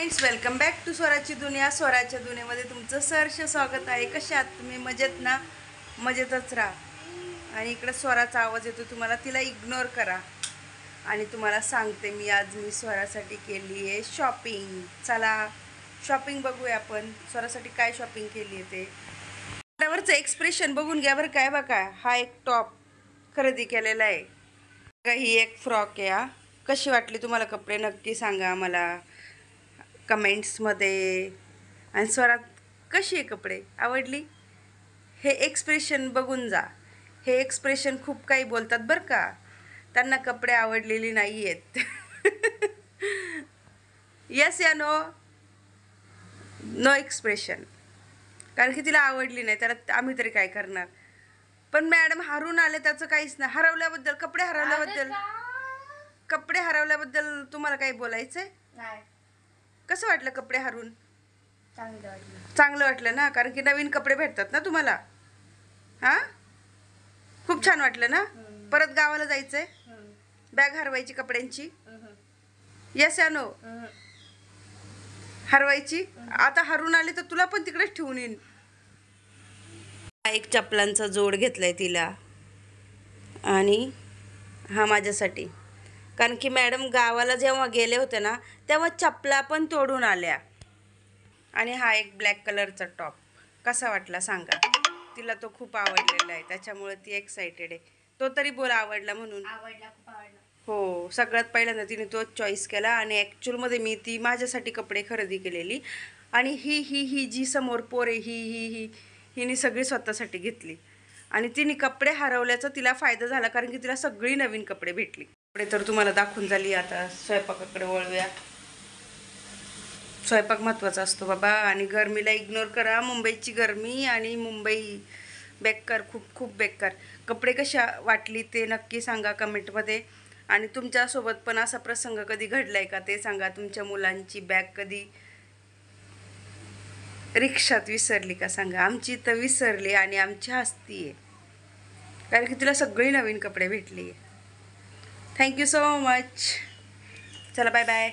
Friends, welcome back to स्वराची दुनिया. स्वराच्या दुनियेमध्ये तुमचं सहर्ष स्वागत आहे. कशा आहात तुम्ही? मजेत ना? मजेतच राहा. आणि इकडे स्वराचा आवाज येतो तुम्हाला, तिला इग्नोर करा. आणि तुम्हाला सांगते मी स्वरासाठी केली आहे शॉपिंग. चला शॉपिंग बघूया आपण, स्वरासाठी काय शॉपिंग केली आहे ते. त्यावरचं एक्सप्रेशन बघून घ्या बरं. काय बघा, हा एक टॉप खरेदी केलेला आहे. ही एक फ्रॉक आहे. कशी वाटली तुम्हाला कपडे नक्की सांगा मला कमेंट्समध्ये. आणि स्वरात कशी आहे, कपडे आवडली? हे एक्सप्रेशन बघून जा. हे एक्सप्रेशन खूप काही बोलतात बरं का. त्यांना कपडे आवडलेली नाही आहेत. यस या नो? No expression. कारण की तिला आवडली नाही, त्याला आम्ही तरी काय करणार. पण मॅडम हरून आले त्याचं काहीच नाही. हरवल्याबद्दल, कपडे हरवल्याबद्दल तुम्हाला काही बोलायचंय? कसं वाटलं कपडे हरून? चांगलं वाटलं ना, कारण की नवीन कपडे भेटतात ना तुम्हाला. हां, खूप छान वाटलं ना. परत गावाला जायचंय, बॅग हरवायची कपड्यांची. यस या नो? हरवायची. आता हरून आली तर तुला पण तिकडेच ठेवून येईन. एक चपलांचा जोड घेतलाय तिला, आणि हा माझ्यासाठी. कारण की मॅडम गावाला जेव्हा गेले होते ना, तेव्हा चपला पण तोडून आल्या. आणि हा एक ब्लॅक कलरचा टॉप कसा वाटला सांगा. तिला तो खूप आवडलेला आहे, त्याच्यामुळे ती एक्साइटेड आहे. तो तरी बोल आवडला म्हणून. आवडला, खूप आवडला. हो, सगळ्यात पहिल्यांदा तिने तोच चॉईस केला. आणि ॲक्च्युअलमध्ये मी ती माझ्यासाठी कपडे खरेदी केलेली. आणि ही जी समोर पोर आहे, हिने सगळी स्वतःसाठी घेतली. आणि तिने कपडे हरवल्याचा तिला फायदा झाला, कारण की तिला सगळी नवीन कपडे भेटली. कपडे तर तुम्हाला दाखवून झाली. आता स्वयंपाकाकडे वळूया. स्वयंपाक महत्त्वाचा असतो बाबा. आणि गरमीला इग्नोर करा. मुंबईची गरमी आणि मुंबई बेकार, खूप खूप बेकार. कपडे कशा वाटली ते नक्की सांगा कमेंटमध्ये. आणि तुमच्यासोबत पण असा प्रसंग कधी घडलाय का ते सांगा. तुमच्या मुलांची बॅग कधी रिक्षात विसरली का सांगा. आमची तर विसरली आणि आमची हसती आहे, कारण की तिला सगळी नवीन कपडे भेटली. Thank you so much. चला बाय बाय.